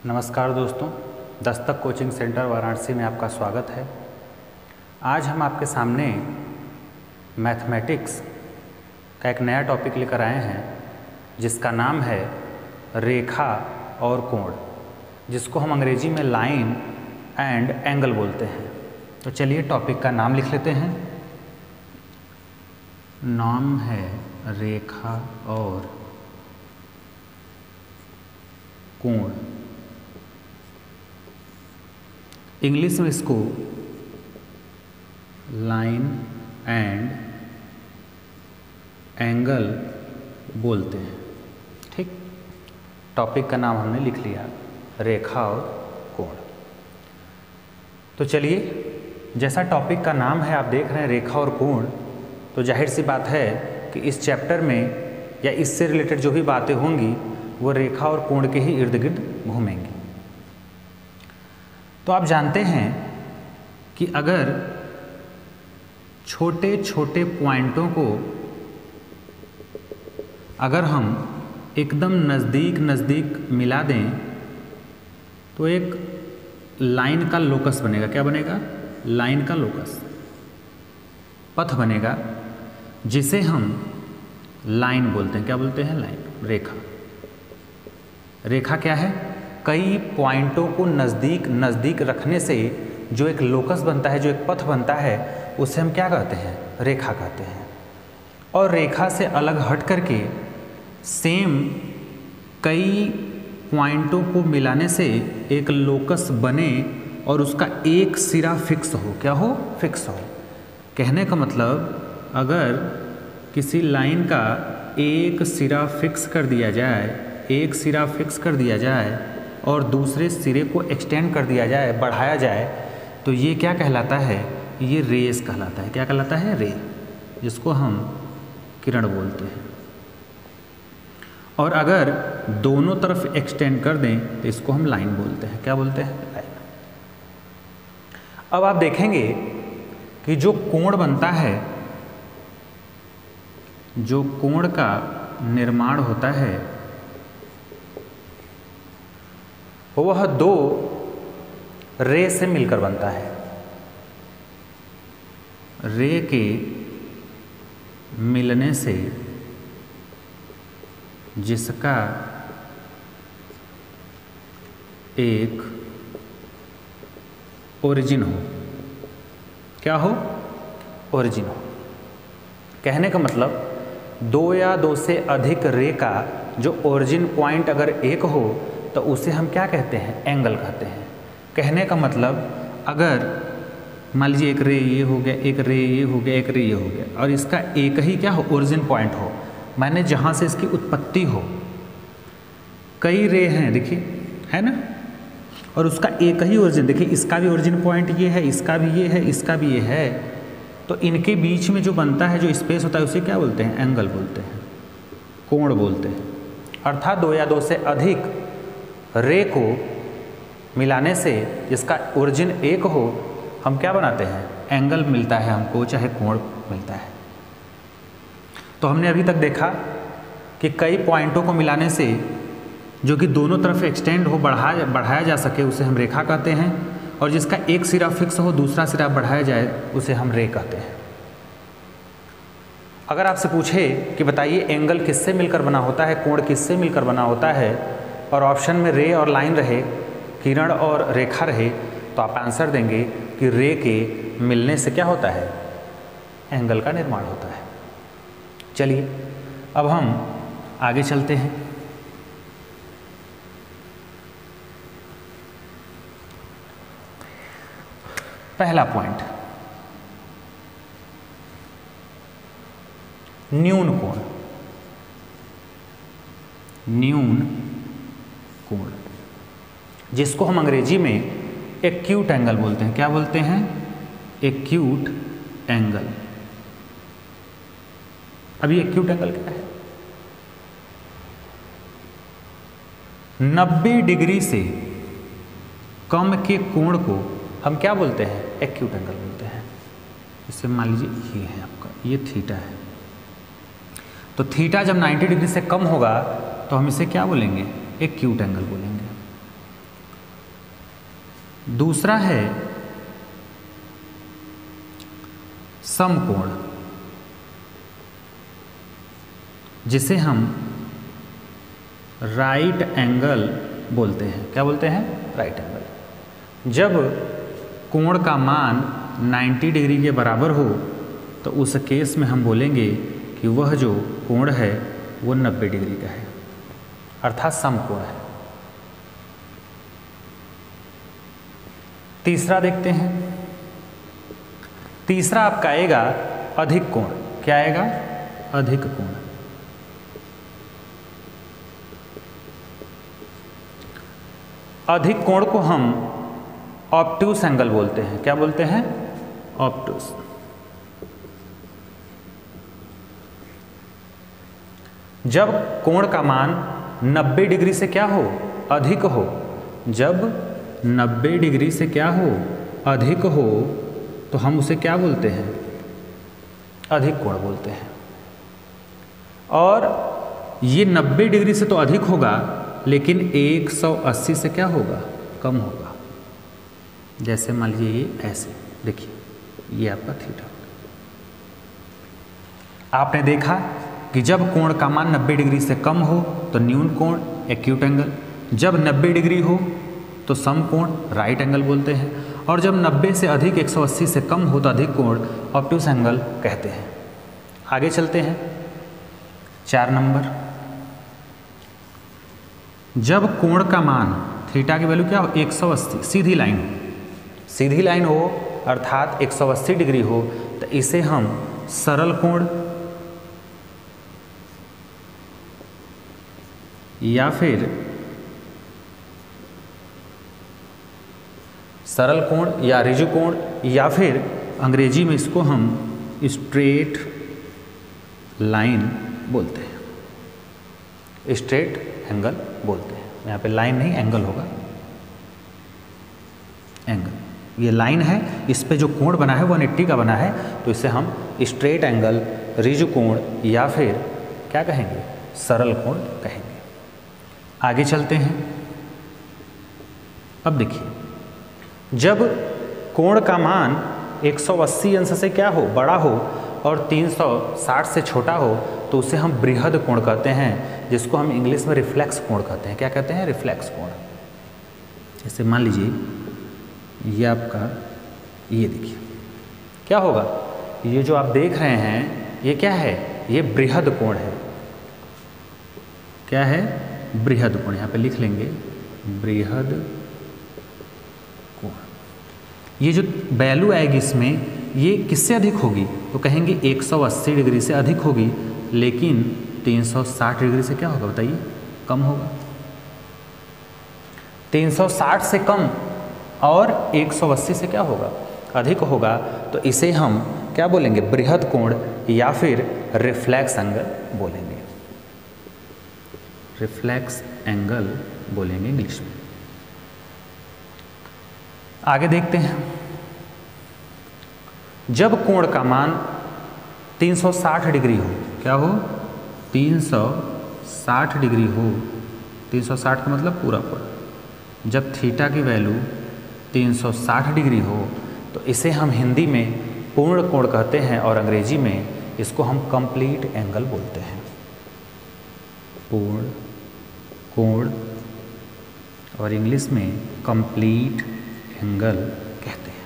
नमस्कार दोस्तों, Dastak coaching centre Varanasi में आपका स्वागत है। आज हम आपके सामने मैथमेटिक्स का एक नया टॉपिक लेकर आए हैं जिसका नाम है रेखा और कोण, जिसको हम अंग्रेजी में लाइन एंड एंगल बोलते हैं। तो चलिए टॉपिक का नाम लिख लेते हैं। नाम है रेखा और कोण। इंग्लिश में इसको लाइन एंड एंगल बोलते हैं। ठीक, टॉपिक का नाम हमने लिख लिया, रेखा और कोण। तो चलिए, जैसा टॉपिक का नाम है, आप देख रहे हैं रेखा और कोण, तो जाहिर सी बात है कि इस चैप्टर में या इससे रिलेटेड जो भी बातें होंगी वो रेखा और कोण के ही इर्द गिर्द घूमेंगी। तो आप जानते हैं कि अगर छोटे छोटे पॉइंटों को अगर हम एकदम नज़दीक नज़दीक मिला दें तो एक लाइन का लोकस बनेगा। क्या बनेगा? लाइन का लोकस, पथ बनेगा, जिसे हम लाइन बोलते हैं। क्या बोलते हैं? लाइन, रेखा। रेखा क्या है? कई पॉइंटों को नज़दीक नज़दीक रखने से जो एक लोकस बनता है, जो एक पथ बनता है, उसे हम क्या कहते हैं? रेखा कहते हैं। और रेखा से अलग हट करके सेम कई पॉइंटों को मिलाने से एक लोकस बने और उसका एक सिरा फिक्स हो। क्या हो? फिक्स हो। कहने का मतलब, अगर किसी लाइन का एक सिरा फिक्स कर दिया जाए, एक सिरा फिक्स कर दिया जाए और दूसरे सिरे को एक्सटेंड कर दिया जाए, बढ़ाया जाए, तो ये क्या कहलाता है? ये रेस कहलाता है। क्या कहलाता है? रे, जिसको हम किरण बोलते हैं। और अगर दोनों तरफ एक्सटेंड कर दें तो इसको हम लाइन बोलते हैं। क्या बोलते हैं? लाइन। अब आप देखेंगे कि जो कोण बनता है, जो कोण का निर्माण होता है, वह दो रे से मिलकर बनता है। रे के मिलने से जिसका एक ओरिजिन हो। क्या हो? ओरिजिन हो। कहने का मतलब, दो या दो से अधिक रे का जो ओरिजिन पॉइंट अगर एक हो तो उसे हम क्या कहते हैं? एंगल कहते हैं। कहने का मतलब, अगर मान लीजिए एक रे ये हो गया, एक रे ये हो गया, एक रे ये हो गया, और इसका एक ही क्या हो? ओरिजिन पॉइंट हो, माने जहाँ से इसकी उत्पत्ति हो। कई रे हैं, देखिए, है ना, और उसका एक ही ओरिजिन। देखिए, इसका भी ओरिजिन पॉइंट ये है, इसका भी ये है, इसका भी ये है, तो इनके बीच में जो बनता है, जो स्पेस होता है, उसे क्या बोलते हैं? एंगल बोलते हैं, कोण बोलते हैं। अर्थात दो या दो से अधिक रे को मिलाने से जिसका ओरिजिन एक हो, हम क्या बनाते हैं? एंगल मिलता है हमको, चाहे कोण मिलता है। तो हमने अभी तक देखा कि कई पॉइंटों को मिलाने से जो कि दोनों तरफ एक्सटेंड हो, बढ़ाया जा सके, उसे हम रेखा कहते हैं। और जिसका एक सिरा फिक्स हो, दूसरा सिरा बढ़ाया जाए, उसे हम रे कहते हैं। अगर आपसे पूछे कि बताइए एंगल किससे मिलकर बना होता है, कोण किससे मिलकर बना होता है, और ऑप्शन में रे और लाइन रहे, किरण और रेखा रहे, तो आप आंसर देंगे कि रे के मिलने से क्या होता है? एंगल का निर्माण होता है। चलिए, अब हम आगे चलते हैं। पहला पॉइंट, न्यून कोण। न्यून कोण, जिसको हम अंग्रेजी में एक्यूट एंगल बोलते हैं। क्या बोलते हैं? Acute angle. अभी एक्यूट एंगल क्या है? 90 डिग्री से कम के कोण को हम क्या बोलते हैं? एक्यूट एंगल बोलते हैं। इससे मान लीजिए ये है आपका, ये थीटा है, तो थीटा जब 90 डिग्री से कम होगा तो हम इसे क्या बोलेंगे? एक्यूट एंगल बोलेंगे। दूसरा है समकोण, जिसे हम राइट एंगल बोलते हैं। क्या बोलते हैं? Right angle. जब कोण का मान 90 डिग्री के बराबर हो तो उस केस में हम बोलेंगे कि वह जो कोण है वो 90 डिग्री का है, अर्थात समकोण है। तीसरा देखते हैं। तीसरा आपका आएगा अधिक कोण। क्या आएगा? अधिक कोण। अधिक कोण को हम ऑब्ट्यूस एंगल बोलते हैं। क्या बोलते हैं? ऑब्ट्यूस। जब कोण का मान 90 डिग्री से क्या हो? अधिक हो। जब 90 डिग्री से क्या हो? अधिक हो, तो हम उसे क्या बोलते हैं? अधिक कोण बोलते हैं। और ये 90 डिग्री से तो अधिक होगा, लेकिन 180 से क्या होगा? कम होगा। जैसे मान लीजिए ये ऐसे, देखिए ये आपका थीटा। आपने देखा कि जब कोण का मान 90 डिग्री से कम हो तो न्यून कोण एक्यूट एंगल, जब 90 डिग्री हो तो सम कोण राइट एंगल बोलते हैं, और जब 90 से अधिक 180 से कम हो तो अधिक कोण ऑब्ट्यूस एंगल कहते हैं। आगे चलते हैं। 4 नंबर। जब कोण का मान थीटा की वैल्यू क्या हो? 180, सीधी लाइन हो, सीधी लाइन हो अर्थात 180 डिग्री हो, तो इसे हम सरल कोण या फिर सरल कोण या ऋजु कोण, या फिर अंग्रेजी में इसको हम स्ट्रेट लाइन बोलते हैं, स्ट्रेट एंगल बोलते हैं। यहाँ पे लाइन नहीं, एंगल होगा, एंगल। ये लाइन है, इस पे जो कोण बना है वो 180 का बना है, तो इसे हम स्ट्रेट एंगल, ऋजु कोण या फिर क्या कहेंगे? सरल कोण कहेंगे। आगे चलते हैं। अब देखिए, जब कोण का मान 180 अंश से क्या हो? बड़ा हो, और 360 से छोटा हो, तो उसे हम बृहद कोण कहते हैं, जिसको हम इंग्लिश में रिफ्लेक्स कोण कहते हैं। क्या कहते हैं? रिफ्लेक्स कोण। जैसे मान लीजिए ये आपका, ये देखिए क्या होगा? ये जो आप देख रहे हैं ये क्या है? ये बृहद कोण है। क्या है? बृहद कोण। यहाँ पे लिख लेंगे बृहद कोण। ये जो वैल्यू आएगी इसमें, ये किससे अधिक होगी? तो कहेंगे 180 डिग्री से अधिक होगी, लेकिन 360 डिग्री से क्या होगा बताइए? कम होगा। 360 से कम और 180 से क्या होगा? अधिक होगा। तो इसे हम क्या बोलेंगे? बृहद कोण या फिर रिफ्लेक्स एंगल बोलेंगे। रिफ्लेक्स एंगल बोलेंगे इंग्लिश में। आगे देखते हैं। जब कोण का मान 360 डिग्री हो, क्या हो? 360 डिग्री हो, 360 का मतलब पूरा कोण। जब थीटा की वैल्यू 360 डिग्री हो तो इसे हम हिंदी में पूर्ण कोण कहते हैं, और अंग्रेजी में इसको हम कंप्लीट एंगल बोलते हैं। पूर्ण कोण और इंग्लिश में कंप्लीट एंगल कहते हैं।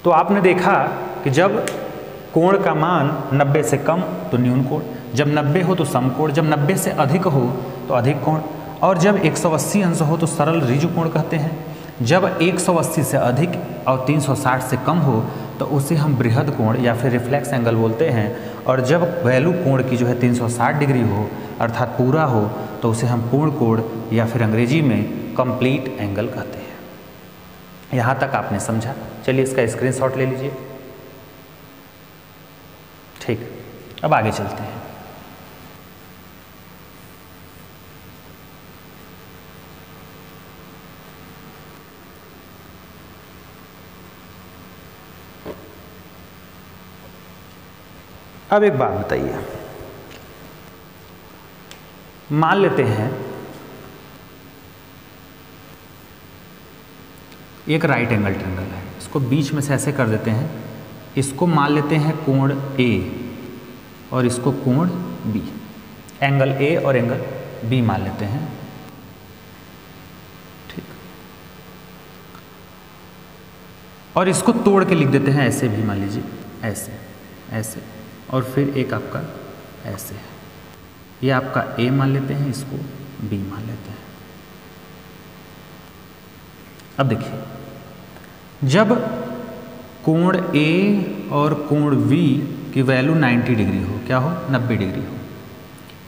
तो आपने देखा कि जब कोण का मान 90 से कम तो न्यून कोण, जब 90 हो तो सम कोण, जब 90 से अधिक हो तो अधिक कोण, और जब 180 अंश हो तो सरल ऋजु कोण कहते हैं। जब 180 से अधिक और 360 से कम हो तो उसे हम बृहद कोण या फिर रिफ्लेक्स एंगल बोलते हैं, और जब वैल्यू कोण की जो है 360 डिग्री हो अर्थात पूरा हो तो उसे हम पूर्ण कोण या फिर अंग्रेजी में कंप्लीट एंगल कहते हैं। यहाँ तक आपने समझा? चलिए इसका स्क्रीनशॉट ले लीजिए। ठीक, अब आगे चलते हैं। अब एक बात बताइए, मान लेते हैं एक राइट एंगल ट्रायंगल है, इसको बीच में से ऐसे कर देते हैं, इसको मान लेते हैं कोण ए और इसको कोण बी, एंगल ए और एंगल बी मान लेते हैं। ठीक, और इसको तोड़ के लिख देते हैं ऐसे भी, मान लीजिए ऐसे ऐसे, और फिर एक आपका ऐसे है, ये आपका ए मान लेते हैं, इसको बी मान लेते हैं। अब देखिए, जब कोण ए और कोण बी की वैल्यू 90 डिग्री हो, क्या हो, 90 डिग्री हो,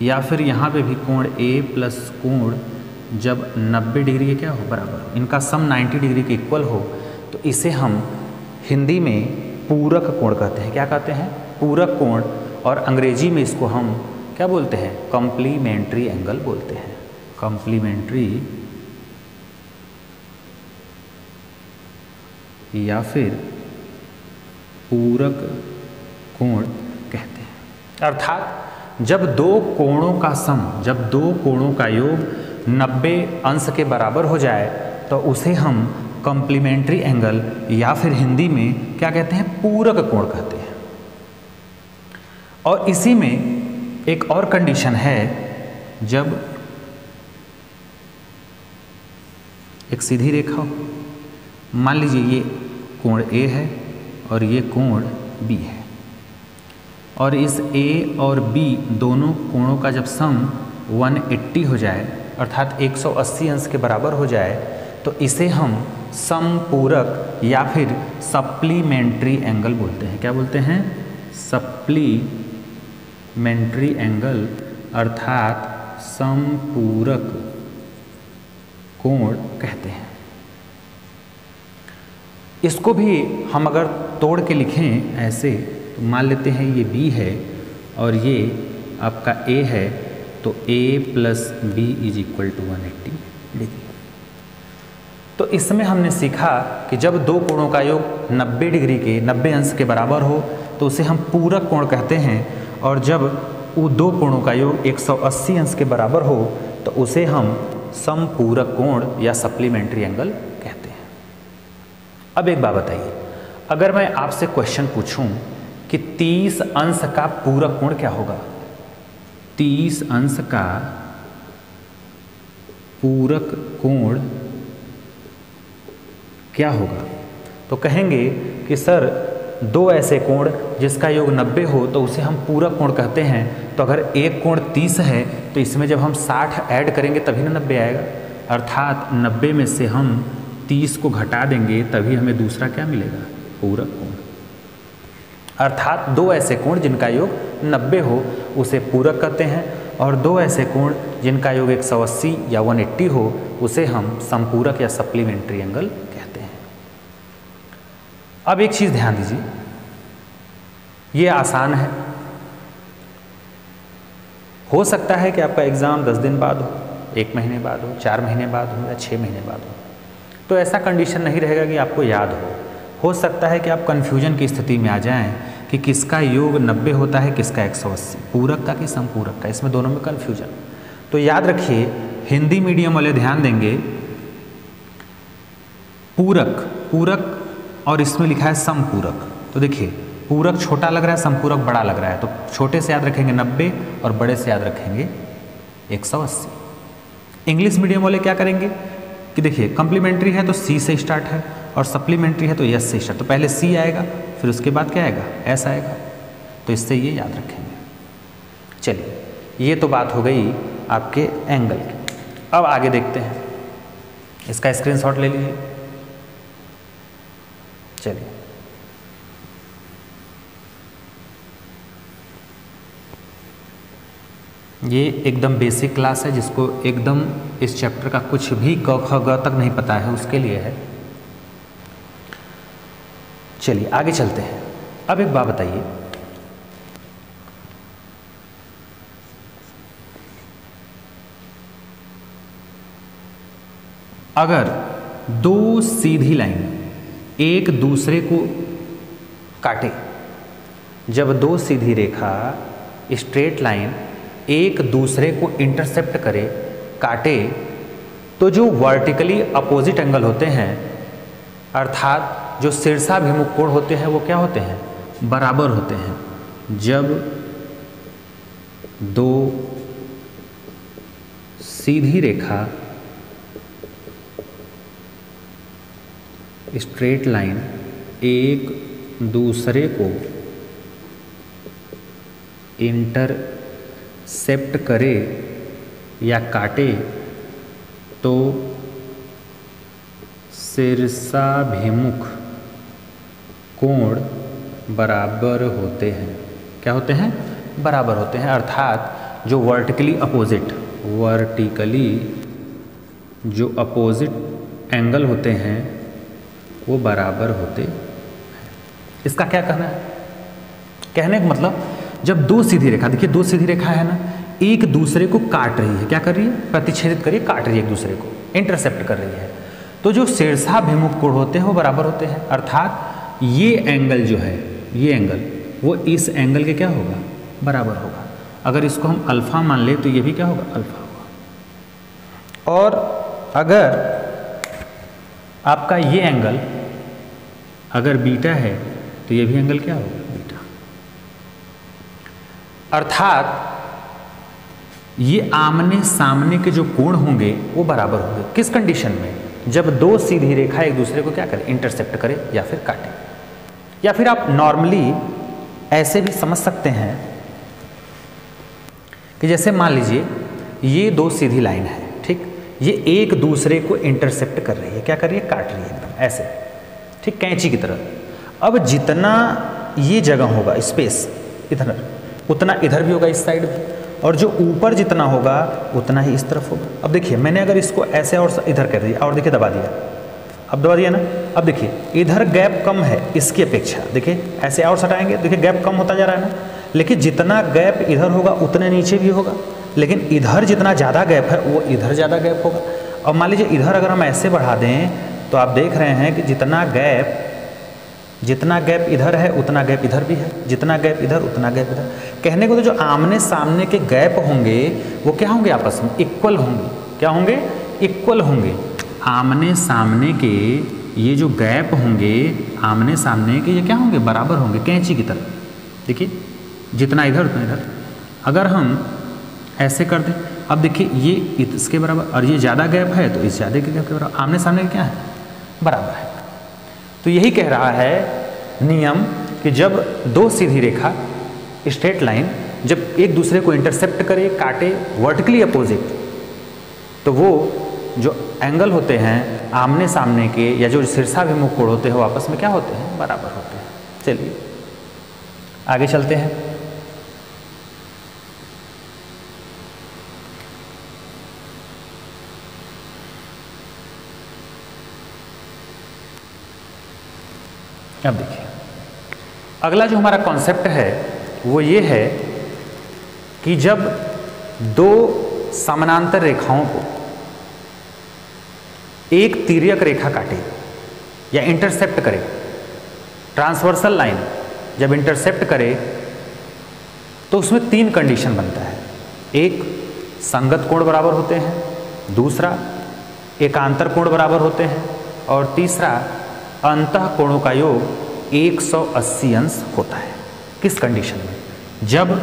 या फिर यहाँ पे भी कोण ए प्लस कोण जब 90 डिग्री के क्या हो, बराबर हो, इनका सम 90 डिग्री के इक्वल हो, तो इसे हम हिंदी में पूरक कोण कहते हैं। क्या कहते हैं, पूरक कोण, और अंग्रेजी में इसको हम क्या बोलते हैं, कॉम्प्लीमेंट्री एंगल बोलते हैं, कॉम्प्लीमेंट्री या फिर पूरक कोण कहते हैं। अर्थात जब दो कोणों का सम, जब दो कोणों का योग 90 अंश के बराबर हो जाए तो उसे हम कॉम्प्लीमेंट्री एंगल या फिर हिंदी में क्या कहते हैं, पूरक कोण कहते हैं। और इसी में एक और कंडीशन है, जब एक सीधी रेखा हो, मान लीजिए ये कोण ए है और ये कोण बी है, और इस ए और बी दोनों कोणों का जब सम 180 हो जाए, अर्थात 180 अंश के बराबर हो जाए, तो इसे हम समपूरक या फिर सप्लीमेंट्री एंगल बोलते हैं। क्या बोलते हैं, सप्लीमेंट्री एंगल, अर्थात समपूरक कोण कहते हैं। इसको भी हम अगर तोड़ के लिखें ऐसे, तो मान लेते हैं ये बी है और ये आपका ए है, तो a plus B is equal to 180 degree. तो इसमें हमने सीखा कि जब दो कोणों का योग 90 डिग्री के 90 अंश के बराबर हो तो उसे हम पूरक कोण कहते हैं, और जब वो दो कोणों का योग 180 अंश के बराबर हो तो उसे हम समपूरक कोण या सप्लीमेंट्री एंगल कहते हैं। अब एक बात बताइए, अगर मैं आपसे क्वेश्चन पूछूं कि 30 अंश का पूरक कोण क्या होगा, 30 अंश का पूरक कोण क्या होगा, तो कहेंगे कि सर दो ऐसे कोण जिसका योग 90 हो तो उसे हम पूरक कोण कहते हैं। तो अगर एक कोण 30 है तो इसमें जब हम 60 ऐड करेंगे तभी ना 90 आएगा, अर्थात 90 में से हम 30 को घटा देंगे तभी हमें दूसरा क्या मिलेगा, पूरक कोण। अर्थात दो ऐसे कोण जिनका योग 90 हो उसे पूरक कहते हैं, और दो ऐसे कोण जिनका योग 180 या 180 हो उसे हम समपूरक या सप्लीमेंट्री एंगल कहते हैं। अब एक चीज़ ध्यान दीजिए, ये आसान है, हो सकता है कि आपका एग्ज़ाम 10 दिन बाद हो, 1 महीने बाद हो, 4 महीने बाद हो या 6 महीने बाद हो, तो ऐसा कंडीशन नहीं रहेगा कि आपको याद हो सकता है कि आप कन्फ्यूजन की स्थिति में आ जाएं कि किसका योग 90 होता है, किसका 180, पूरक का कि समपूरक का, इसमें दोनों में कन्फ्यूजन। तो याद रखिए, हिंदी मीडियम वाले ध्यान देंगे, पूरक और इसमें लिखा है समपूरक। तो देखिए, पूरक छोटा लग रहा है, समपूरक बड़ा लग रहा है, तो छोटे से याद रखेंगे 90 और बड़े से याद रखेंगे 180। इंग्लिश मीडियम वाले क्या करेंगे कि देखिए, कॉम्प्लीमेंट्री है तो सी से स्टार्ट है और सप्लीमेंट्री है तो एस से स्टार्ट, तो पहले सी आएगा फिर उसके बाद क्या आएगा, एस आएगा, तो इससे ये याद रखेंगे। चलिए, ये तो बात हो गई आपके एंगल की। अब आगे देखते हैं, इसका स्क्रीनशॉट ले लीजिए। चलिए, ये एकदम बेसिक क्लास है, जिसको एकदम इस चैप्टर का कुछ भी क ख ग तक नहीं पता है उसके लिए है। चलिए आगे चलते हैं। अब एक बात बताइए, अगर दो सीधी लाइन एक दूसरे को काटे, जब दो सीधी रेखा स्ट्रेट लाइन एक दूसरे को इंटरसेप्ट करे, काटे, तो जो वर्टिकली अपोजिट एंगल होते हैं अर्थात जो शीर्षाभिमुख कोण होते हैं वो क्या होते हैं, बराबर होते हैं। जब दो सीधी रेखा स्ट्रेट लाइन एक दूसरे को इंटरसेप्ट करे या काटे तो शीर्षाभिमुख कोण बराबर होते हैं। क्या होते हैं, बराबर होते हैं। अर्थात जो वर्टिकली जो अपोजिट एंगल होते हैं वो बराबर होते हैं। इसका क्या कहना है, कहने का मतलब जब दो सीधी रेखा, देखिए दो सीधी रेखा है ना, एक दूसरे को काट रही है, क्या कर रही है, प्रतिच्छेदित कर रही है, काट रही है, एक दूसरे को इंटरसेप्ट कर रही है, तो जो शीर्षाभिमुख कोण होते हैं वो बराबर होते हैं। अर्थात ये एंगल जो है, ये एंगल वो इस एंगल के क्या होगा, बराबर होगा। अगर इसको हम अल्फा मान ले तो ये भी क्या होगा, अल्फा होगा। और अगर आपका ये एंगल अगर बीटा है तो ये भी एंगल क्या होगा, बीटा। अर्थात ये आमने सामने के जो कोण होंगे वो बराबर होंगे। किस कंडीशन में, जब दो सीधी रेखा एक दूसरे को क्या करे, इंटरसेप्ट करे या फिर काटे। या फिर आप नॉर्मली ऐसे भी समझ सकते हैं कि जैसे मान लीजिए ये दो सीधी लाइन है, ठीक, ये एक दूसरे को इंटरसेप्ट कर रही है, क्या कर रही है, काट रही है एकदम ऐसे, ठीक, कैंची की तरह। अब जितना ये जगह होगा स्पेस इधर, उतना इधर भी होगा, इस साइड भी, और जो ऊपर जितना होगा उतना ही इस तरफ होगा। अब देखिए मैंने अगर इसको ऐसे और इधर कर दिया और देखिए दबा दिया, अब दबा दिया ना, अब देखिए इधर गैप कम है इसकी अपेक्षा, देखिए ऐसे और सटाएंगे, देखिए गैप कम होता जा रहा है ना, लेकिन जितना गैप इधर होगा उतने नीचे भी होगा, लेकिन इधर जितना ज़्यादा गैप है वो इधर ज़्यादा गैप होगा। अब मान लीजिए इधर अगर हम ऐसे बढ़ा दें तो आप देख रहे हैं कि जितना गैप इधर है उतना गैप इधर भी है, जितना गैप इधर उतना गैप इधर। कहने को तो जो आमने सामने के गैप होंगे वो क्या होंगे, आपस में इक्वल होंगे। क्या होंगे, इक्वल होंगे। आमने सामने के ये जो गैप होंगे, आमने सामने के ये क्या होंगे, बराबर होंगे, कैंची की तरह। देखिए जितना इधर उतना इधर। अगर हम ऐसे कर दें, अब देखिए ये इसके बराबर और ये ज़्यादा गैप है तो इस ज़्यादा के गैप के बराबर, आमने सामने क्या है, बराबर है। तो यही कह रहा है नियम कि जब दो सीधी रेखा स्ट्रेट लाइन जब एक दूसरे को इंटरसेप्ट करे, काटे वर्टिकली अपोजिट, तो वो जो एंगल होते हैं आमने सामने के या जो शीर्षाभिमुख कोण होते हैं वो आपस में क्या होते हैं, बराबर होते हैं। चलिए आगे चलते हैं। अब देखिए अगला जो हमारा कॉन्सेप्ट है वो ये है कि जब दो समानांतर रेखाओं को एक तिर्यक रेखा काटे या इंटरसेप्ट करे, ट्रांसवर्सल लाइन जब इंटरसेप्ट करे तो उसमें तीन कंडीशन बनता है। एक, संगत कोण बराबर होते हैं, दूसरा एकांतर कोण बराबर होते हैं, और तीसरा अंतः कोणों का योग 180 अंश होता है। किस कंडीशन में, जब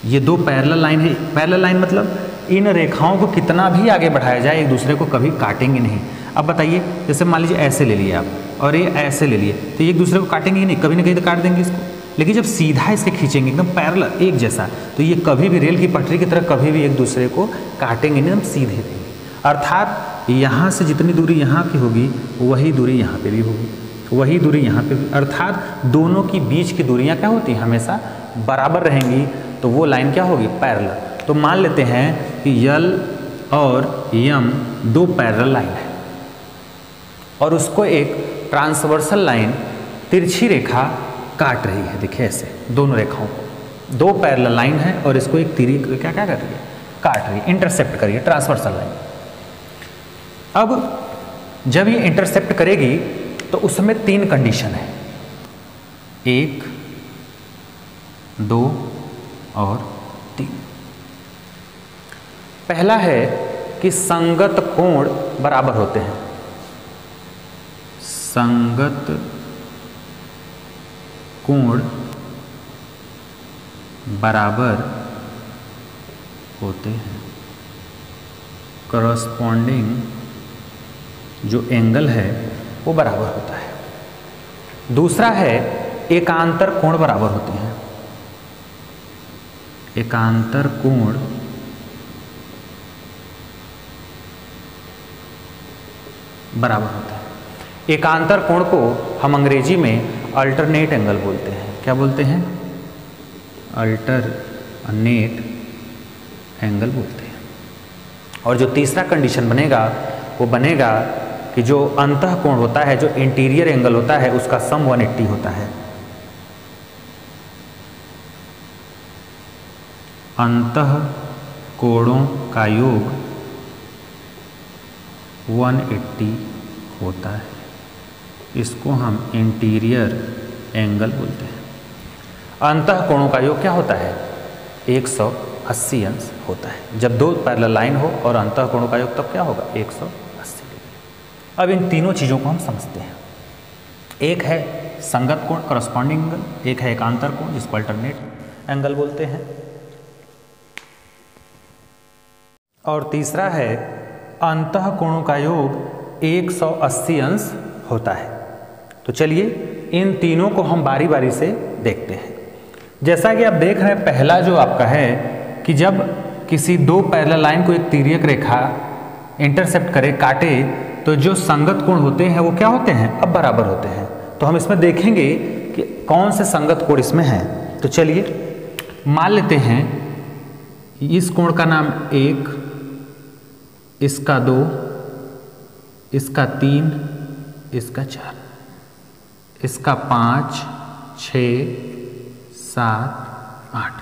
ये दो पैरेलल लाइन है, पैरेलल लाइन मतलब इन रेखाओं को कितना भी आगे बढ़ाया जाए एक दूसरे को कभी काटेंगे नहीं। अब बताइए जैसे मान लीजिए ऐसे ले लिए आप और ये ऐसे ले लिए, तो ये एक दूसरे को काटेंगे ही नहीं, कभी ना कहीं तो काट देंगे इसको। लेकिन जब सीधा इसके खींचेंगे एकदम पैरेलल एक जैसा, तो ये कभी भी रेल की पटरी की तरह कभी भी एक दूसरे को काटेंगे नहीं, एकदम सीधे देंगे। अर्थात यहाँ से जितनी दूरी यहाँ की होगी वही दूरी यहाँ पे भी होगी, वही दूरी यहाँ पे भी, अर्थात दोनों की बीच की दूरियाँ क्या होती हैं, हमेशा बराबर रहेंगी। तो वो लाइन क्या होगी, पैरेलल। तो मान लेते हैं कि यल और यम दो पैरेलल लाइन है और उसको एक ट्रांसवर्सल लाइन तिरछी रेखा काट रही है। देखिए ऐसे दोनों रेखाओं को, दो पैरेलल लाइन है और इसको एक तिरी क्या कर रही है, काट रही है, इंटरसेप्ट कर रही है, ट्रांसवर्सल लाइन। अब जब ये इंटरसेप्ट करेगी तो उसमें तीन कंडीशन है, 1, 2 और 3। पहला है कि संगत कोण बराबर होते हैं। संगत कोण बराबर होते हैं। करस्पॉन्डिंग जो एंगल है वो बराबर होता है। दूसरा है एकांतर कोण बराबर होते हैं। एकांतर कोण बराबर होता है। एकांतर कोण को हम अंग्रेजी में अल्टरनेट एंगल बोलते हैं। क्या बोलते हैं? अल्टरनेट एंगल बोलते हैं। और जो तीसरा कंडीशन बनेगा वो बनेगा कि जो अंतः कोण होता है, जो इंटीरियर एंगल होता है, उसका सम 180 होता है। अंतः कोणों का योग 180 होता है। इसको हम इंटीरियर एंगल बोलते हैं। अंतः कोणों का योग क्या होता है? 180 अंश होता है। जब दो पैरेलल लाइन हो और अंतः कोणों का योग तब क्या होगा? 180 डिग्री। अब इन तीनों चीज़ों को हम समझते हैं। एक है संगत कोण करस्पॉन्डिंग एंगल, एक है एकांतर कोण जिसको अल्टरनेट एंगल बोलते हैं, और तीसरा है अंतः कोणों का योग 180 अंश होता है। तो चलिए इन तीनों को हम बारी बारी से देखते हैं। जैसा कि आप देख रहे हैं, पहला जो आपका है कि जब किसी दो पैरेलल लाइन को एक तिर्यक रेखा इंटरसेप्ट करे, काटे, तो जो संगत कोण होते हैं वो क्या होते हैं? अब बराबर होते हैं। तो हम इसमें देखेंगे कि कौन से संगत कोण इसमें हैं। तो चलिए मान लेते हैं इस कोण का नाम 1, इसका 2, इसका 3, इसका 4, इसका 5, 6, 7, 8।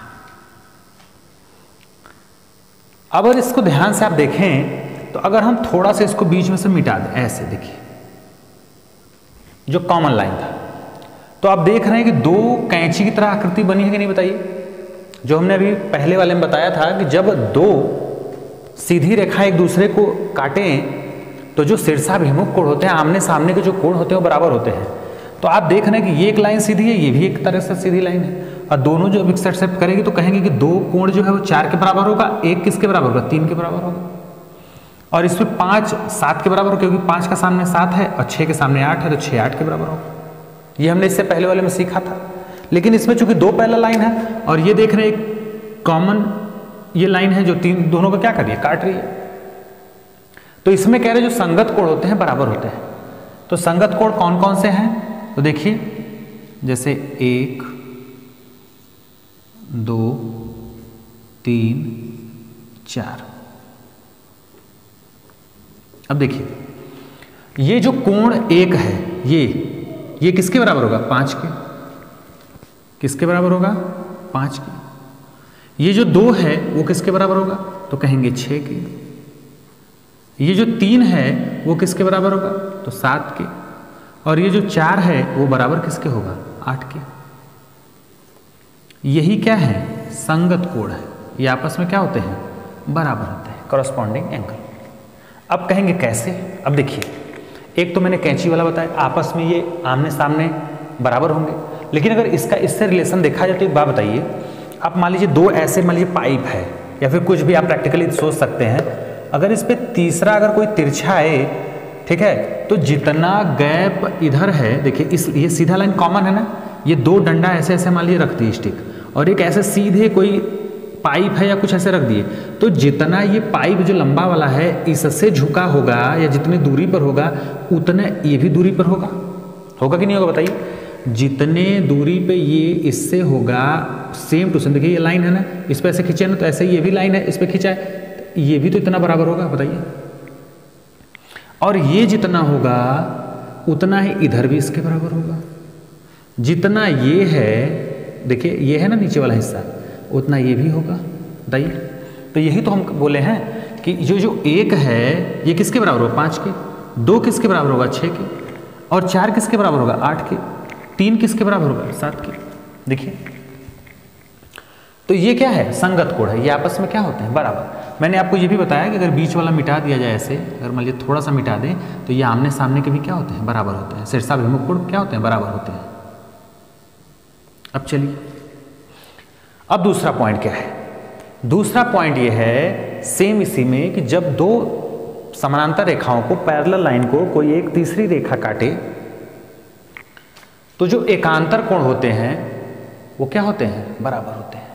अब अगर इसको ध्यान से आप देखें तो अगर हम थोड़ा सा इसको बीच में से मिटा दें, ऐसे देखिए जो कॉमन लाइन था, तो आप देख रहे हैं कि दो कैंची की तरह आकृति बनी है कि नहीं? बताइए। जो हमने अभी पहले वाले में बताया था कि जब दो सीधी रेखा एक दूसरे को काटें तो जो शीर्षाभिमुख कोण होते हैं, आमने सामने के जो कोण होते हैं वो बराबर होते हैं। तो आप देख रहे हैं कि ये एक लाइन सीधी है, ये भी एक तरह से सीधी लाइन है, और दोनों जो इंटरसेक्ट करेंगे तो कहेंगे कि दो कोण जो है वो 4 के बराबर होगा, एक किसके बराबर होगा? 3 के बराबर होगा। और इसमें 5 7 के बराबर होगा, क्योंकि 5 का सामने 7 है और 6 के सामने 8 है, तो 6 8 के बराबर होगा। ये हमने इससे पहले वाले में सीखा था। लेकिन इसमें चूंकि दो पैरेलल लाइन है और ये देख रहे हैं एक कॉमन ये लाइन है जो तीन दोनों को क्या कर रही है? काट रही है। तो इसमें कह रहे हैं जो संगत कोण होते हैं बराबर होते हैं। तो संगत कोण कौन कौन से हैं? तो देखिए जैसे 1 2 3 4। अब देखिए ये जो कोण 1 है ये किसके बराबर होगा? 5 के। किसके बराबर होगा? 5 के। ये जो 2 है वो किसके बराबर होगा? तो कहेंगे 6 के। ये जो 3 है वो किसके बराबर होगा? तो 7 के। और ये जो 4 है वो बराबर किसके होगा? 8 के। यही क्या है? संगत कोण है। ये आपस में क्या होते हैं? बराबर होते हैं, करस्पॉन्डिंग एंगल। अब कहेंगे कैसे? अब देखिए, एक तो मैंने कैंची वाला बताया, आपस में ये आमने सामने बराबर होंगे। लेकिन अगर इसका इससे रिलेशन देखा जाए तो एक बात बताइए, आप मान लीजिए दो ऐसे मान लीजिए पाइप है या फिर कुछ भी आप प्रैक्टिकली सोच सकते हैं, अगर इस पे तीसरा अगर कोई तिरछा है, ठीक है, तो जितना गैप इधर है, देखिए इस ये सीधा लाइन कॉमन है ना, ये दो डंडा ऐसे ऐसे मान लीजिए रख दिए स्टिक, और एक ऐसे सीधे कोई पाइप है या कुछ ऐसे रख दिए, तो जितना ये पाइप जो लंबा वाला है इससे झुका होगा या जितनी दूरी पर होगा उतने ये भी दूरी पर होगा। होगा कि नहीं होगा बताइए? जितने दूरी पे ये इससे होगा सेम टू सेम, देखिए ये लाइन है ना, इस पे ऐसे खींचे ना तो ऐसे ये भी लाइन है, इस पे खींचा है, ये भी तो इतना बराबर होगा बताइए। और ये जितना होगा उतना ही इधर भी इसके बराबर होगा। जितना ये है, देखिए ये है ना नीचे वाला हिस्सा, उतना ये भी होगा बताइए। तो यही तो हम बोले हैं कि जो एक है ये किसके बराबर होगा? 5 के। 2 किसके बराबर होगा? 6 के। और 4 किसके बराबर होगा? 8 के। 3 किसके बराबर होगा? 7 के। देखिए तो ये क्या है? संगत कोण है, ये आपस में क्या होते हैं? बराबर। मैंने आपको ये भी बताया कि अगर बीच वाला मिटा दिया जाए ऐसे, अगर मान लीजिए थोड़ा सा मिटा दें तो ये आमने सामने के भी क्या होते हैं, बराबर होते हैं। शीर्षाभिमुख कोण क्या होते हैं, बराबर होते हैं। अब चलिए, अब दूसरा पॉइंट क्या है। दूसरा पॉइंट ये है सेम इसी में कि जब दो समानांतर रेखाओं को, पैरेलल लाइन को कोई एक तीसरी रेखा काटे तो जो एकांतर कोण होते हैं वो क्या होते हैं, बराबर होते हैं।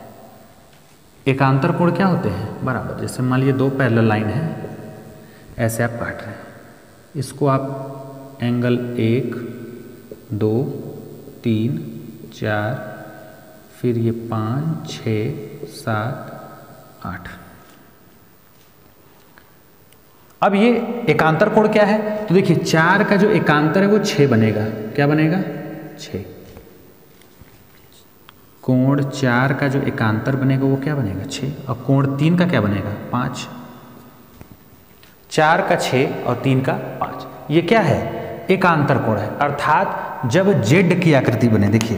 एकांतर कोण क्या होते हैं, बराबर। जैसे मान लीजिए दो पैरेलल लाइन है, ऐसे आप काट रहे हैं, इसको आप एंगल 1 2 3 4 फिर ये 5 6 7 8। अब ये एकांतर कोण क्या है, तो देखिए 4 का जो एकांतर है वो 6 बनेगा। क्या बनेगा, 6। कोण 4 का जो एकांतर बनेगा वो क्या बनेगा, 6। और कोण 3 का क्या बनेगा, 5। 4 का 6 और 3 का 5, ये क्या है, एकांतर कोण है। अर्थात जब जेड की आकृति बने, देखिए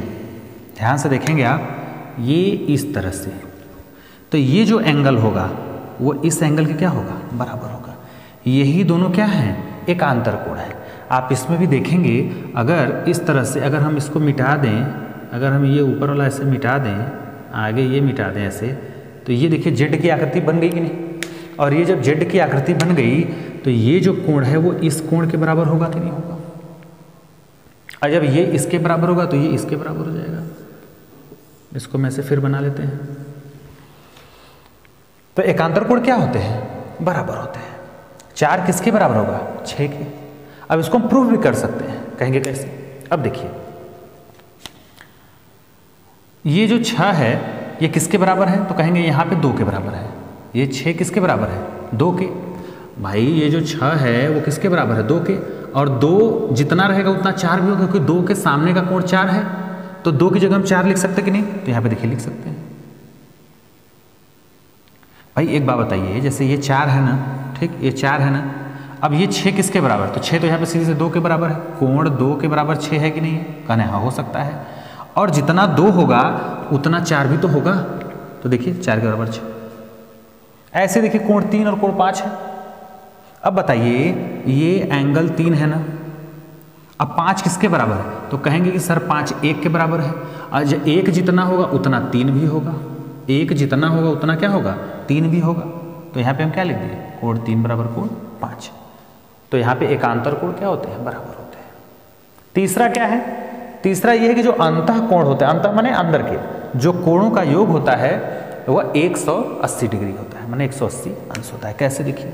ध्यान से देखेंगे आप, ये इस तरह से, तो ये जो एंगल होगा वो इस एंगल के क्या होगा, बराबर होगा। यही दोनों क्या हैं, एकांतर कोण है। आप इसमें भी देखेंगे, अगर इस तरह से अगर हम इसको मिटा दें, अगर हम ये ऊपर वाला ऐसे मिटा दें, आगे ये मिटा दें ऐसे, तो ये देखिए जेड की आकृति बन गई कि नहीं। और ये जब जेड की आकृति बन गई तो ये जो कोण है वो इस कोण के बराबर होगा कि नहीं होगा। और जब ये इसके बराबर होगा तो ये इसके बराबर हो जाएगा। इसको मैं से फिर बना लेते हैं। तो एकांतर कोण क्या होते हैं, बराबर होते हैं। 4 किसके बराबर होगा, 6 के। अब इसको हम प्रूव भी कर सकते हैं, कहेंगे कैसे। अब देखिए ये जो 6 है ये किसके बराबर है, तो कहेंगे यहाँ पे 2 के बराबर है। ये 6 किसके बराबर है, 2 के। भाई ये जो 6 है वो किसके बराबर है, 2 के। और 2 जितना रहेगा उतना 4 भी होगा, क्योंकि 2 के सामने का कोण 4 है, तो 2 की जगह हम 4 लिख सकते कि नहीं, तो यहाँ पे देखिए लिख सकते हैं। भाई एक बात बताइए, जैसे ये 4 है ना, ठीक, ये 4 है ना, अब ये 6 किसके बराबर, तो 6 तो यहाँ पे सीधे से 2 के बराबर है। कोण 2 के बराबर 6 है कि नहीं है, कहने हाँ हो सकता है। और जितना 2 होगा उतना 4 भी तो होगा, तो देखिए 4 के बराबर 6। ऐसे देखिए कोण 3 और कोण 5 है। अब बताइए ये एंगल 3 है ना, अब 5 किसके बराबर है, तो कहेंगे कि सर 5 1 के बराबर है। आज 1 जितना होगा उतना 3 भी होगा, 1 जितना होगा उतना क्या होगा, 3 भी होगा। तो यहाँ पे हम क्या लिख दिए, कोण 3 बराबर कोण 5। तो यहाँ पे एकांतर कोण क्या होते हैं, बराबर होते हैं। तीसरा क्या है, तीसरा ये है कि जो अंतः कोण होता है, अंतः माने अंदर के जो कोणों का योग होता है वह 180 डिग्री होता है, माने 180 अंश होता है। कैसे देखिए,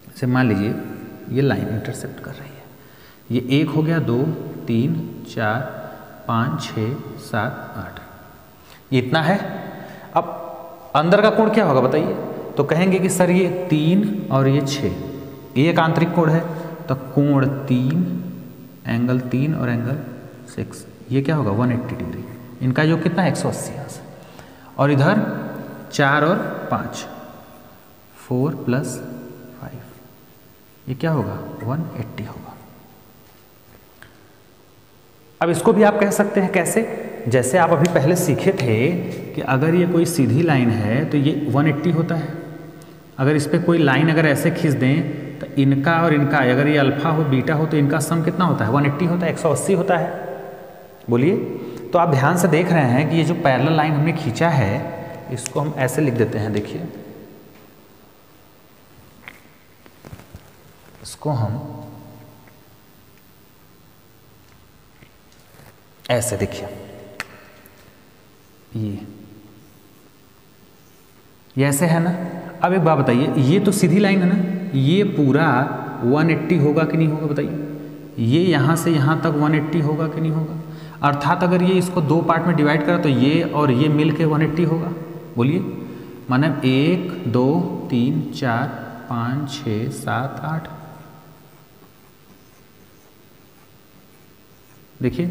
जैसे मान लीजिए ये लाइन इंटरसेप्ट कर रही है, ये 1 हो गया, 2 3 4 5 6 7 8, ये इतना है। अब अंदर का कोण क्या होगा बताइए, तो कहेंगे कि सर ये 3 और ये 6, ये एक आंतरिक कोण है, तो कोण 3 एंगल 3 और एंगल 6, ये क्या होगा 180 डिग्री। इनका योग कितना है, 180 अंश। और इधर 4 और 5, 4 + 5, ये क्या होगा 180 होगा। अब इसको भी आप कह सकते हैं कैसे, जैसे आप अभी पहले सीखे थे कि अगर ये कोई सीधी लाइन है तो ये 180 होता है। अगर इस पर कोई लाइन अगर ऐसे खींच दें तो इनका और इनका, अगर ये अल्फा हो बीटा हो तो इनका सम कितना होता है, 180 होता है, 180 होता है। बोलिए, तो आप ध्यान से देख रहे हैं कि ये जो पैरेलल लाइन हमने खींचा है इसको हम ऐसे लिख देते हैं। देखिए इसको हम ऐसे, देखिए ये ऐसे है ना। अब एक बात बताइए, ये तो सीधी लाइन है ना, ये पूरा 180 होगा कि नहीं होगा बताइए। ये यहाँ से यहाँ तक 180 होगा कि नहीं होगा। अर्थात अगर ये इसको 2 पार्ट में डिवाइड करा तो ये और ये मिल के 180 होगा। बोलिए, माने 1 2 3 4 5 6 7 8, देखिए।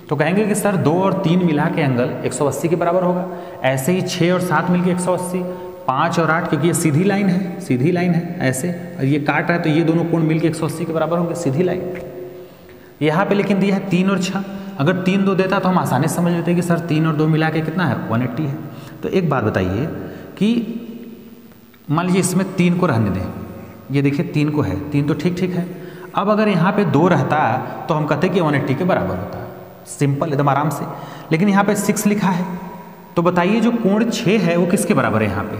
तो कहेंगे कि सर 2 और 3 मिला के एंगल 180 के बराबर होगा। ऐसे ही 6 और 7 मिलके 180, 5 और 8, क्योंकि ये सीधी लाइन है, सीधी लाइन है ऐसे, और ये काट रहा है तो ये दोनों कोण मिलके 180 के बराबर होंगे, सीधी लाइन। यहाँ पे लेकिन दिया है 3 और 6, अगर 3 2 देता तो हम आसानी से समझ लेते हैं कि सर 3 और 2 मिला के कितना है 180 है। तो एक बात बताइए कि मान लीजिए इसमें 3 को रहने दें, ये देखिए 3 को है, 3 तो ठीक ठीक है। अब अगर यहाँ पे 2 रहता तो हम कहते कि 180 के बराबर होता, सिंपल एकदम आराम से। लेकिन यहाँ पे 6 लिखा है, तो बताइए जो कोण 6 है वो किसके बराबर है यहाँ पे?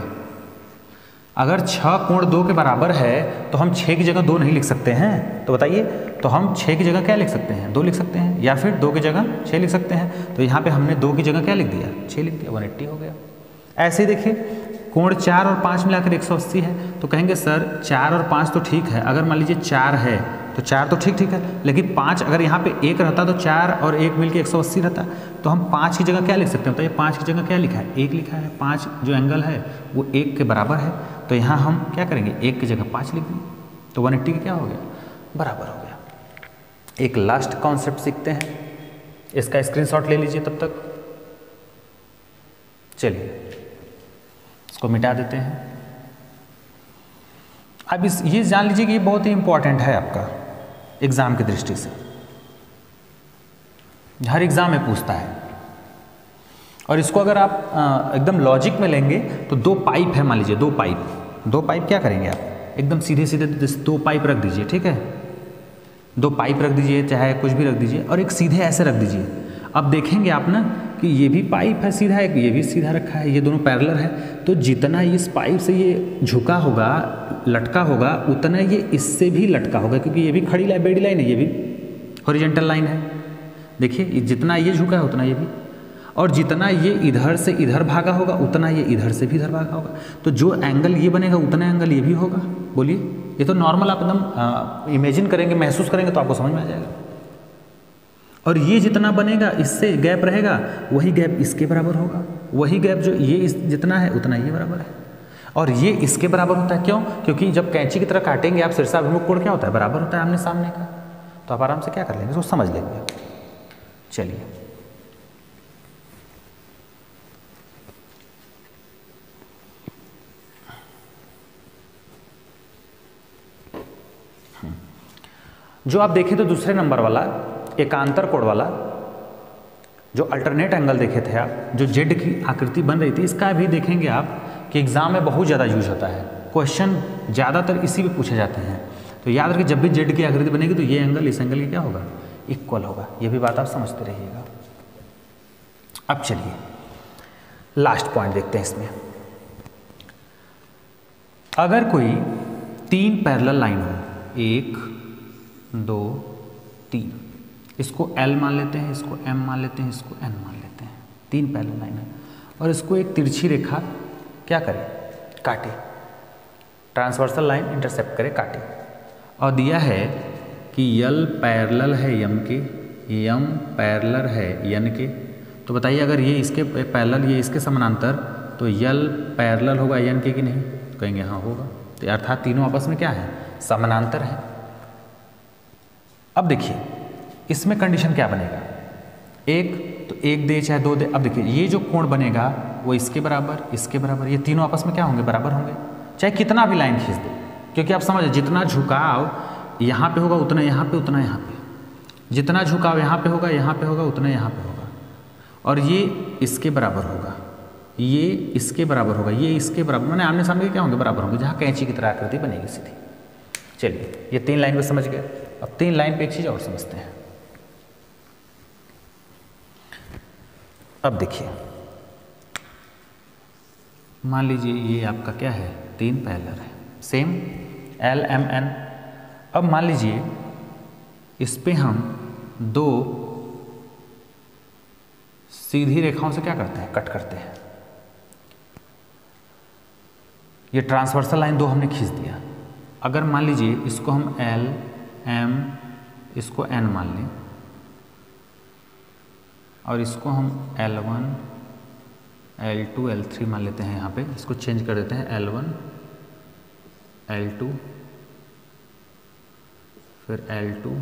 अगर 6 कोण 2 के बराबर है तो हम 6 की जगह 2 नहीं लिख सकते हैं, तो बताइए, तो हम 6 की जगह क्या लिख सकते हैं? 2 लिख सकते हैं, या फिर 2 की जगह 6 लिख सकते हैं। तो यहाँ पे हमने 2 की जगह क्या लिख दिया? 6 लिख दिया, 180 हो गया। ऐसे ही देखिए कोण 4 और 5 मिलाकर 180 है, तो कहेंगे सर 4 और 5 तो ठीक है, अगर मान लीजिए 4 है तो 4 तो ठीक ठीक है, लेकिन 5 अगर यहाँ पे 1 रहता तो 4 और 1 मिलकर 180 रहता, तो हम 5 की जगह क्या लिख सकते हैं? बताइए 5 की जगह क्या लिखा है? 1 लिखा है। 5 जो एंगल है वो 1 के बराबर है, तो यहाँ हम क्या करेंगे? 1 की जगह 5 लिख देंगे, तो 180 का क्या हो गया? बराबर हो गया। एक लास्ट कॉन्सेप्ट सीखते हैं, इसका स्क्रीनशॉट ले लीजिए तब तक। चलिए इसको मिटा देते हैं। अब ये जान लीजिए कि ये बहुत ही इंपॉर्टेंट है आपका एग्जाम की दृष्टि से, हर एग्जाम में पूछता है। और इसको अगर आप एकदम लॉजिक में लेंगे तो 2 पाइप है, मान लीजिए 2 पाइप क्या करेंगे आप? एकदम सीधे सीधे 2 पाइप रख दीजिए, ठीक है? 2 पाइप रख दीजिए, चाहे कुछ भी रख दीजिए, और एक सीधे ऐसे रख दीजिए। अब देखेंगे आप ना कि ये भी पाइप है सीधा, एक ये भी सीधा रखा है, ये दोनों पैरेलल है, तो जितना इस पाइप से ये झुका होगा, लटका होगा, उतना ये इससे भी लटका होगा, क्योंकि ये भी खड़ी लाइन, बेड़ी लाइन है, ये भी हॉरिजॉन्टल लाइन है। देखिए जितना ये झुका है उतना ये भी, और जितना ये इधर से इधर भागा होगा उतना ये इधर से भी इधर भागा होगा, तो जो एंगल ये बनेगा उतना एंगल ये भी होगा। बोलिए, ये तो नॉर्मल आप एकदम इमेजिन करेंगे, महसूस करेंगे तो आपको समझ में आ जाएगा। और ये जितना बनेगा इससे गैप रहेगा, वही गैप इसके बराबर होगा, वही गैप जो ये जितना है उतना ये बराबर है, और ये इसके बराबर होता है। क्यों? क्योंकि जब कैंची की तरह काटेंगे आप, शीर्षाभिमुख कोण क्या होता है? बराबर होता है आमने सामने का। तो आप आराम से क्या कर लेंगे, उसको समझ लेंगे। चलिए जो आप देखें तो दूसरे नंबर वाला एकांतर कोण वाला जो अल्टरनेट एंगल देखे थे आप, जो जेड की आकृति बन रही थी, इसका भी देखेंगे आप कि एग्जाम में बहुत ज़्यादा यूज होता है। क्वेश्चन ज़्यादातर इसी में पूछे जाते हैं। तो याद रखिए जब भी जेड की आकृति बनेगी तो ये एंगल इस एंगल की क्या होगा? इक्वल होगा। ये भी बात आप समझते रहिएगा। अब चलिए लास्ट पॉइंट देखते हैं इसमें। अगर कोई 3 पैरेलल लाइन हो, 1 2 3, इसको L मान लेते हैं, इसको M मान लेते हैं, इसको N मान लेते हैं, 3 पैरेलल लाइन है, और इसको एक तिरछी रेखा क्या करे? काटे, ट्रांसवर्सल लाइन इंटरसेप्ट करे, काटे, और दिया है कि L पैरेलल है M के, M पैरेलल है N के। तो बताइए अगर ये इसके पैरेलल, ये इसके समानांतर, तो L पैरेलल होगा N के कि नहीं? तो कहेंगे हाँ होगा। तो अर्थात तीनों आपस में क्या है? समानांतर है। अब देखिए इसमें कंडीशन क्या बनेगा? 1 तो 1 दे चाहे 2 दे। अब देखिए ये जो कोण बनेगा वो इसके बराबर, इसके बराबर, ये तीनों आपस में क्या होंगे? बराबर होंगे, चाहे कितना भी लाइन खींच दे। क्योंकि आप समझे जितना झुकाव यहाँ पे होगा उतना यहाँ पे, उतना यहाँ पे, जितना झुकाव यहाँ पे होगा, यहाँ पे होगा, उतना यहाँ पे होगा, और ये इसके बराबर होगा, ये इसके बराबर होगा, ये इसके बराबर, मैंने आमने सामने क्या होंगे? बराबर होंगे, जहाँ कैंची की तरह आकृति बनेगी सीधी। चलिए ये 3 लाइन पे समझ गए। अब 3 लाइन पे एक चीज़ और समझते हैं। अब देखिए मान लीजिए ये आपका क्या है? 3 पैरेलल है, सेम L M N। अब मान लीजिए इस पे हम 2 सीधी रेखाओं से क्या करते हैं? कट करते हैं। ये ट्रांसवर्सल लाइन 2 हमने खींच दिया। अगर मान लीजिए इसको हम L M, इसको N मान लें, और इसको हम L1 L2 L3 मान लेते हैं, यहाँ पे इसको चेंज कर देते हैं, L1 L2 फिर L2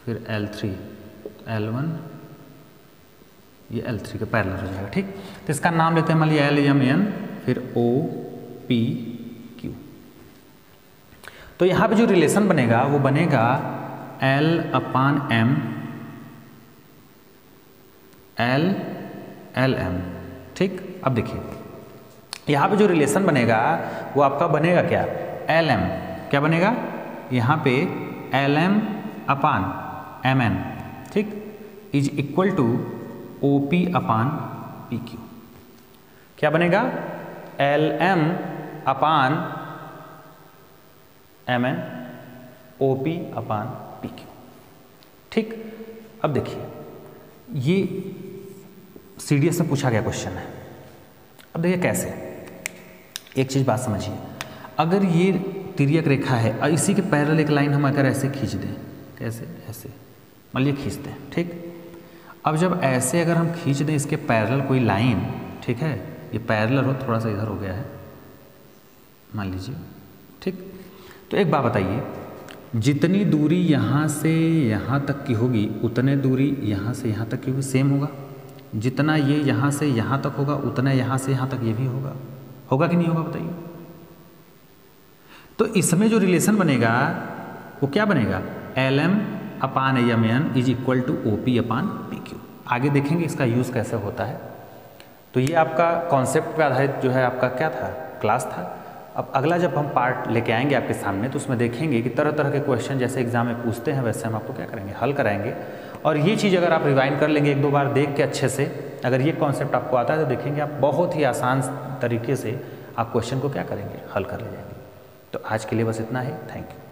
फिर L3, L1 ये L3 के पैरेलल हो जाएगा, ठीक। तो इसका नाम लेते हैं मान लीजिए L M N फिर O P Q। तो यहाँ पे जो रिलेशन बनेगा वो बनेगा L/M L L M, ठीक। अब देखिए यहाँ पे जो रिलेशन बनेगा वो आपका बनेगा क्या, एल एम, क्या बनेगा यहाँ पे L M upon M N, ठीक, is equal to O P upon P Q. क्या बनेगा, L M upon M N O P upon P Q. ठीक, अब देखिए ये CDS से पूछा गया क्वेश्चन है। अब देखिए कैसे, एक चीज़ बात समझिए, अगर ये तिर्यक रेखा है और इसी के पैरेलल एक लाइन हम अगर ऐसे खींच दें, कैसे, ऐसे मान लीजिए खींचते हैं, ठीक, अब जब ऐसे अगर हम खींच दें इसके पैरेलल कोई लाइन, ठीक है, ये पैरेलल हो, थोड़ा सा इधर हो गया है मान लीजिए, ठीक, तो एक बात बताइए, जितनी दूरी यहाँ से यहाँ तक की होगी उतने दूरी यहाँ से यहाँ तक की होगी, सेम होगा, जितना ये यहाँ से यहाँ तक होगा उतना यहाँ से यहाँ तक ये भी होगा, होगा कि नहीं होगा बताइए। तो इसमें जो रिलेशन बनेगा वो क्या बनेगा, L M upon M N is equal to O P upon P Q. आगे देखेंगे इसका यूज़ कैसे होता है। तो ये आपका कॉन्सेप्ट पे आधारित जो है आपका क्या था, क्लास था। अब अगला जब हम पार्ट लेके आएंगे आपके सामने तो उसमें देखेंगे कि तरह तरह के क्वेश्चन जैसे एग्जाम में पूछते हैं वैसे हम आपको क्या करेंगे, हल कराएंगे। और ये चीज़ अगर आप रिवाइंड कर लेंगे एक दो बार देख के अच्छे से, अगर ये कॉन्सेप्ट आपको आता है तो देखेंगे आप बहुत ही आसान तरीके से आप क्वेश्चन को क्या करेंगे, हल कर ले जाएंगे। तो आज के लिए बस इतना ही, थैंक यू।